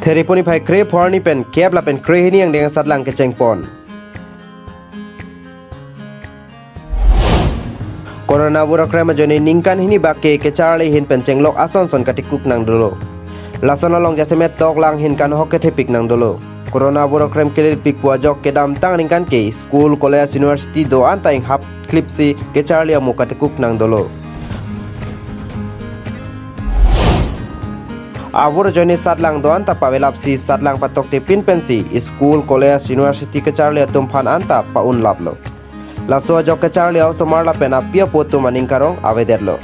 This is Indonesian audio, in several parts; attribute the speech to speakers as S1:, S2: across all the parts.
S1: Teriponi pai kre phorni pen kep la pen kre hini yang dengan satlang ke cengpon. Corona burokre ma joni ningkan hini bakke ke charli hin pen cenglok ason son katikuk nang dulu. Lason along jasemet tok lang hin kan hoke tepik nang dulu. Corona burokre ke pik wajok ke dam tang ningkan ke school college university do anta ing hap klipsi ke charli amu katikuk nang dulu. Abur joni satlang do anta pawelapsi satlang patok te pin pensi school college university ke charli tumphan anta paun laplo. Laso jok ke charli au somarla pena pia potu maningkarong avedetlo.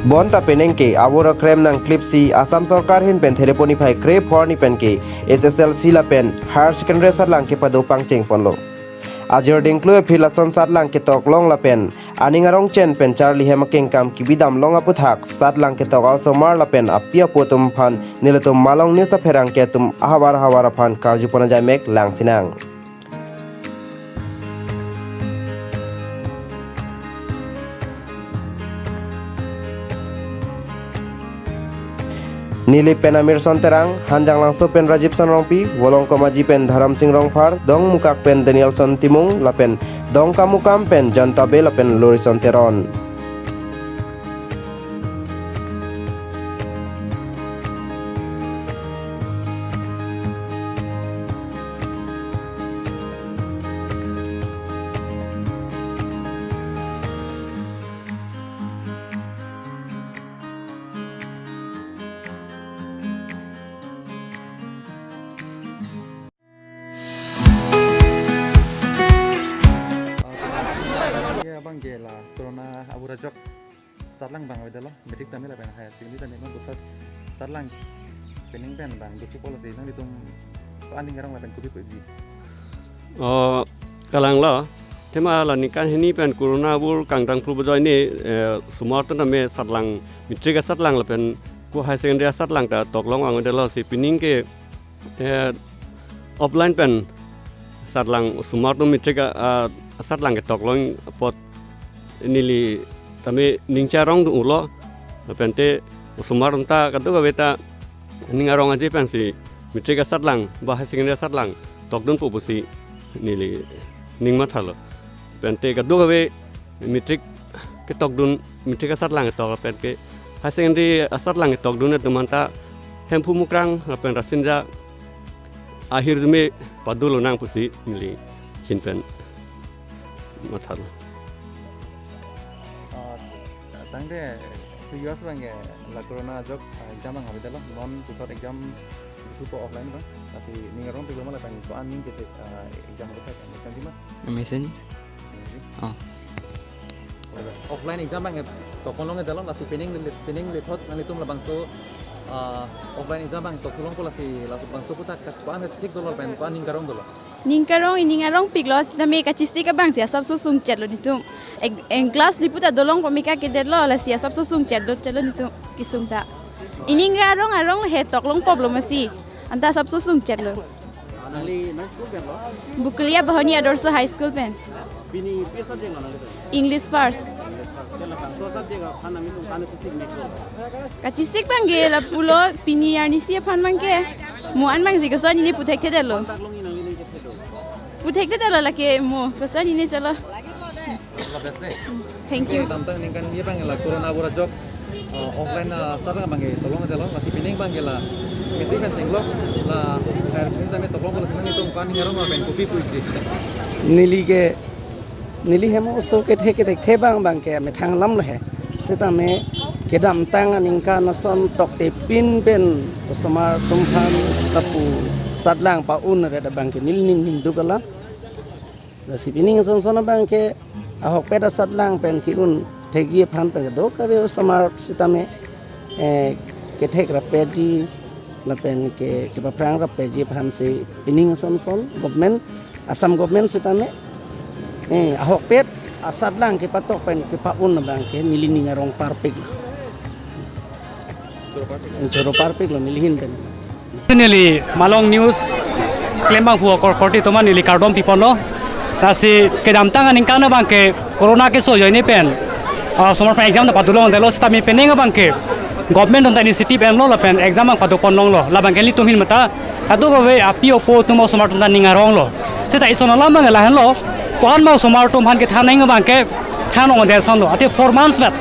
S1: Bonta penengke abura krem nang klipsi Asam Sarkar hin pen teleponi phai kre phorni pen ke SSLC la pen higher secondary satlang ke padu pangcheng ponlo. Ajor dingklue philason satlang ke tok long la pen aningarong chen pen charli hemakeng kam kibidam long aputhak satlang ke tok also mar la pen apia potum phan nilatum malong ni sa pherang ke tum ahawar phan karjupona jamek langsinang. Nili pen Amir Sonterang, Hanjang Langso pen Rajib Sonrongpi, Wolong Komaji pen Dharam Singh Rongphar, Dong Mukak pen Danielson Timung, Lapen Dong Kamukam pen Jantabe Lapen Lori Sonteron.
S2: Bang gela corona aburajok satlang bang wedalo medik tamil ben hayat ini tadi man butat satlang pening ben bang dusu policy nang ditum aning ngarang ben kubi kubi
S3: kalang lo tema la nikan hini pen corona bur kangtang pru bojoi ni sumart na me satlang mitriga satlang la pen ku high secondary satlang ta toklong ang wedalo si pening ke offline pen satlang sumart no mitriga satlang ke toklong pot nili tami ningcarong du ulo pente usumar unta katu ka beta ningarong aje pensi mitrika satlang bahas singnya satlang tokdun pupusi nili ningmat halo pente katu ka be mitrik ke tokdun mitrika satlang to pente hasing di satlang tokdun tu manta tempu mukrang pen rasinja akhir me padulu nang pusi nili hinpen mathal
S2: tangde tuyas bang la corona jok exam bang habidalo non putar exam super offline bang tapi ningarong tu malah bang ko aning ke exam ko tak kan di mana
S4: message
S2: offline exam bang to kolong dalon lasi pening le thot nang itum labang so offline exam bang to kolong ko lasi bang so putak ko an sik dollar bang ko aning garong dollar
S5: ningarong piglos na may kachisi ka bang siya sab susung chat lo nito en class di puta dolong ko mika ke dedlo la siya sab susung chat do chalo nito kisung ta arong he tok long problem si anta sab susung chat lo Bukulia bahoni adorso high school pen English first kachisik bang ge la pulo pini yani si phan bang ke muan bang si ko so ni putek te delo putek te delo la ke mo ko so ni chalo thank you
S2: tantang ningkan dia bang la corona aburajok offline sarang bang tolong delo lasi pening bang la metik kan senglok la air sin tame tolong ko senang itu kan ngarong ben kopi kuji
S4: nili hemo so ke the bang ke me thang lam le seta me kedam tang ningka nason tok te pin ben usmar tumphan tapu satlang pa un re da bang ke nil ning dugala si pining son son bang ke ahok peda satlang pen ki un thegi phan pe do ka be usmar seta me ke thek ra peji la pen ke ba prang ra peji phan se pining son government Assam government seta me ahok pet satlang ke patok pen ke pa un bang ke nili ningarong parpik Joro parpik lo nilihin pen
S6: Nili malong news klembang pu korti toma nili kardom pipono Nasi kedam tangan ningkan na bangke corona ke so ini pen summer pen exam na padulong delo stami pening bangke government on initiative en lo la pen exam ang padupon long lo la bangke li tumhin mata adu go we apio po tumo summer ton ningarong lo seta isona lam bang lahan lo kon mau summer tum han ke thanai bangke than on de son lo ate 4 months lat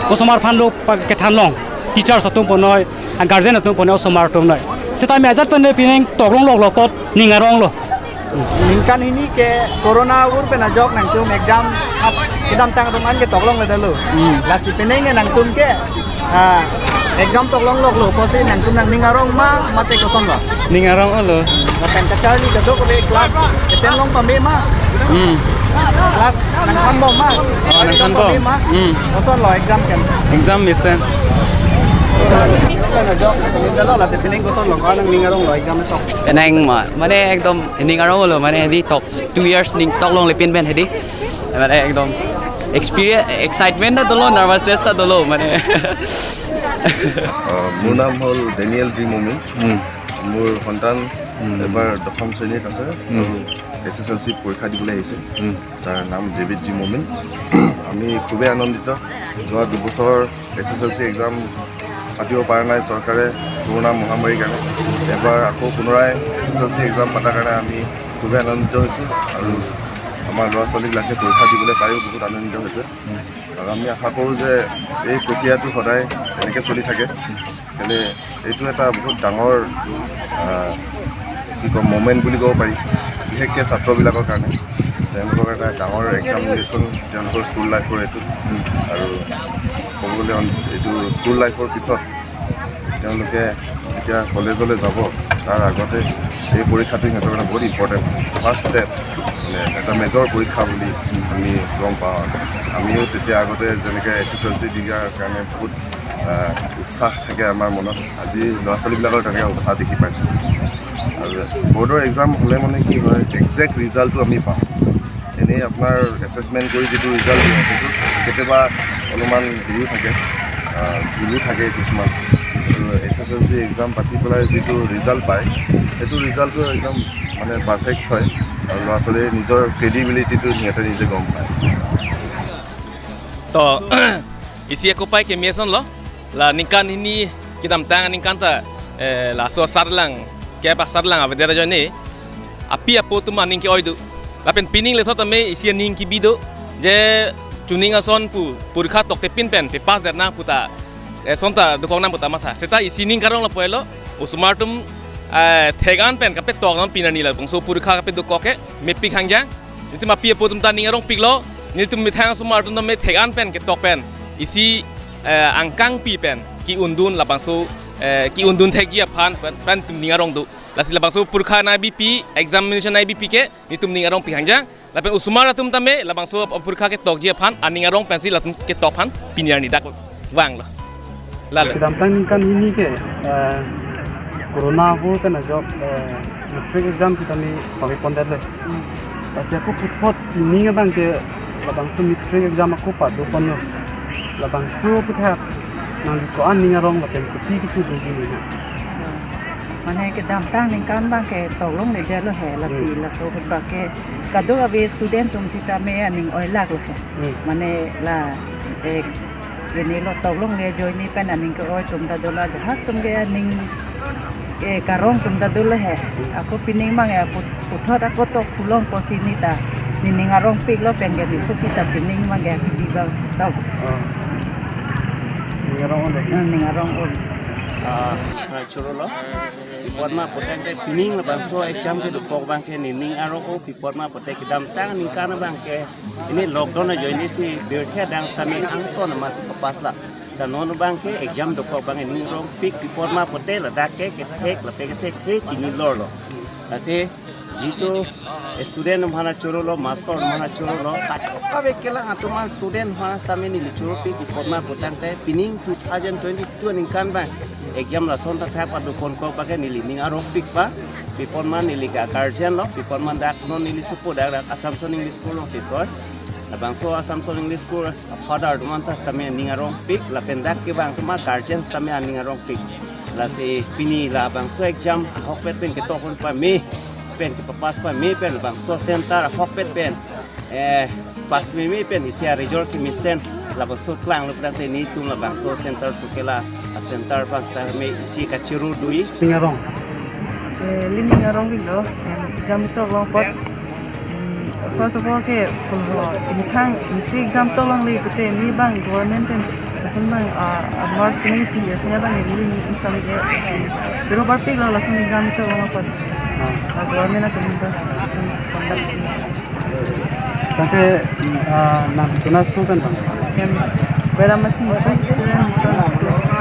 S6: o summer fan lo ke than long teacher sa tum ponoi guardian tum ponoi summer tum noi seta me ajat pen pening toklong lo pot ningarong lo
S4: Ningkan ini ke corona ur pe na jok nang tum exam kedam tang tum an ke toklong le dalu. La si peneng nang tum ke exam toklong lok lo posi nang tum nang ningarong ma mate ko son lo.
S2: Ningarong lo.
S4: La pen ka charli ke dok ke kelas keten long pambe ma. Kelas nang kambo ma.
S2: nang kambo.
S4: Ko son lo exam kan.
S2: Exam misten.
S4: Na jok ni dalo la si peneng ko son lo ka nang ningarong lo exam tok.
S7: Eneng mane ekdom ningarong lo mane di talk 2 years ning talk long lepin ben hedi mane ekdom experience excitement na dolo nervousness na dolo mane
S8: মোৰ নাম হ'ল ডেনিয়েল জি মুমিন মোৰ সন্তান এবাৰ দশম শ্ৰেণীত আছে SSLC পৰীক্ষা দিবলৈ আহিছে তাৰ নাম ডেভিড জি মুমিন আমি খুবেই আনন্দিত যোৱা 2 বছৰ SSLC এক্সাম পাতিব পৰা নাই চৰকাৰে কৰোনা মহামাৰীৰ কাৰণে এবাৰ আকৌ পুনৰাই SSLC এক্সাম পতাৰ কাৰণে আমি খুবেই আনন্দিত হৈছোঁ আৰু আমাৰ ল'ৰা ছোৱালীবিলাকে পৰীক্ষা দিবলৈ পায়ো বহুত আনন্দিত হৈছে আৰু আমি আশা কৰোঁ যে এই প্ৰক্ৰিয়াটো সদায় এনেকৈ চলি থাকে কেলৈ এইটো এটা বহুত ডাঙৰ কি কম মমেণ্ট বুলি ক'ব পাৰি বিশেষকৈ ছাত্ৰবিলাকৰ কাৰণে তেওঁলোকৰ এটা ডাঙৰ এক্সামিনেশ্যন তেওঁলোকৰ স্কুল লাইফৰ এইটো আৰু ক'ব গ'লে এইটো স্কুল লাইফৰ পিছত তেওঁলোকে যেতিয়া কলেজলৈ যাব তাৰ আগতে এই পৰীক্ষাটো সিহঁতৰ কাৰণে বহুত ইম্পৰ্টেণ্ট ফাৰ্ষ্ট ষ্টেপ মানে এটা মেজৰ পৰীক্ষা বুলি আমি গম পাওঁ আমিও তেতিয়া আগতে যেনেকৈ SSLC দিয়াৰ কাৰণে বহুত উৎসাহ থাকে আমাৰ মনত আজি ল'ৰা ছোৱালীবিলাকৰ তেনেকৈ উৎসাহ দেখি পাইছোঁ আৰু বৰ্ডৰ এক্সাম হ'লে মানে কি হয় একজেক্ট ৰিজাল্টটো আমি পাওঁ এনেই আপোনাৰ এছেছমেণ্ট কৰি যিটো ৰিজাল্ট দিয়ে সেইটো কেতিয়াবা অলপমান হেৰিও থাকে ভুলো থাকে কিছুমান SSLC এক্সাম পাতি পেলাই যিটো ৰিজাল্ট পায় সেইটো ৰিজাল্টটো একদম মানে পাৰফেক্ট হয় আৰু ল'ৰা ছোৱালীয়ে নিজৰ ক্ৰেডিবিলিটিটো সিহঁতে নিজে গম পায়
S9: তো isi aku pai ke meson lo la ningkan ini kita mtang ningkan ta la so sarlang ke pa sarlang avdera jone api apo tu maning ke oidu la pen pining le thota me isi ning ki bido je tuning ason pu purkha tok te pin pen te pas derna puta sonta dukong nam puta matha seta isi ning karong la poelo usmartum thegan pen kapet tok nam pinani la bangso purkha kapet dukoke me pik hangjang itu api apo tum ta ning arong piklo ni tum mithang sumartum me thegan pen ke tok pen isi angkang pi pen ki undun la bangso ki undun thegia phan pen tum ningarong du la sila bangso purkha na bp examination na bp ke ni tum ningarong pi hangjang la pen usmara tum tame la bangso purkha ke tok dia phan aningarong pen si la tum ke tok phan pinyar ni dak wang la
S6: kedam tang ningkan ini ke corona ho kana job matric exam kita ni pakai pondar le pasti aku put ini bang ke labang su matric exam aku padu pono labang su puthat nang ko an ningarong la pen kuti ki tu ni na
S10: mane ke dam tang ningkan bang ke tolong le jalo he la si la so ba ke kado ave student tum sita me aning oi lak lo he mane la ini lo tolong le join ni pen aning ko oi tum da dola hak tum ge aning karong tum da dola he aku pining bang ya puthot aku tok pulong posini ta ningarong pik lo pen ge su kita pining bang ge di bang tau ningarong on
S4: Churolo, pipot ma poteng ke pining la bangso exam ke dukok bang ke ning aroko pipot ma poteng ke dam tang ning kana bang ke ini lockdown na join si birthday dang stami angton mas papas la dan non bang ke exam dukok bang ning rong pik pipot ma poteng la dak ke tek la pe ke tek he chini lor lo ase jitu student mana churolo master mana churolo kabe kela atuman student mana stami ni churo pik pipot ma poteng te pining 2022 ning kan bang exam la son ta thap adu kon ko pakai nili ning arok pik pa pipon man nili ka guardian lo pipon man dak non nili supo dak Assumption English School lo sitor abang so Assumption English School father man tas tame ning arok pik la pendak ke bang ma guardian tame ning arok pik la si pini la bang so exam hokpet pen ke tokon pa me pen ke papas pa me pen bang so center hokpet pen pas mimi pen isia resort ki misen la ko so klang lu prate ni tum la bang so center sukela center pas ta me isi ka chiru dui
S6: Tingarong.
S10: Lini ngarong gitu, exam itu long pot. First of all ke kalau ini kan ini exam itu long lagi kita ini bang government kan bang mark ini sih biasanya bang ini exam ke. Pero berarti kalau langsung exam itu long pot. Government itu minta standar.
S6: Sampai nak tunas tu kan bang.
S10: Yang berapa masih